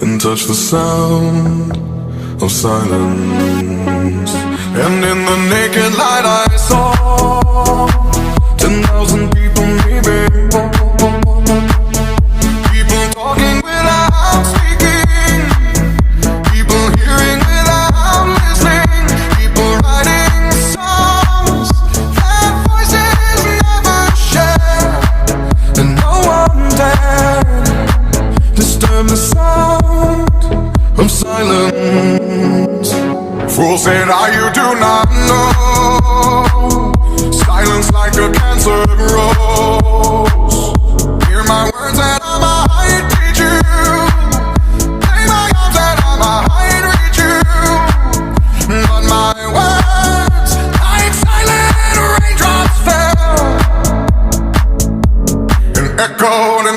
and touch the sound of silence. And in the naked light I saw 10,000 people, maybe. People talking without speaking, people hearing without listening, people writing songs that voices never share, and no one dared disturb the sound of silence. Fools say now you do not know, silence like a cancer grows.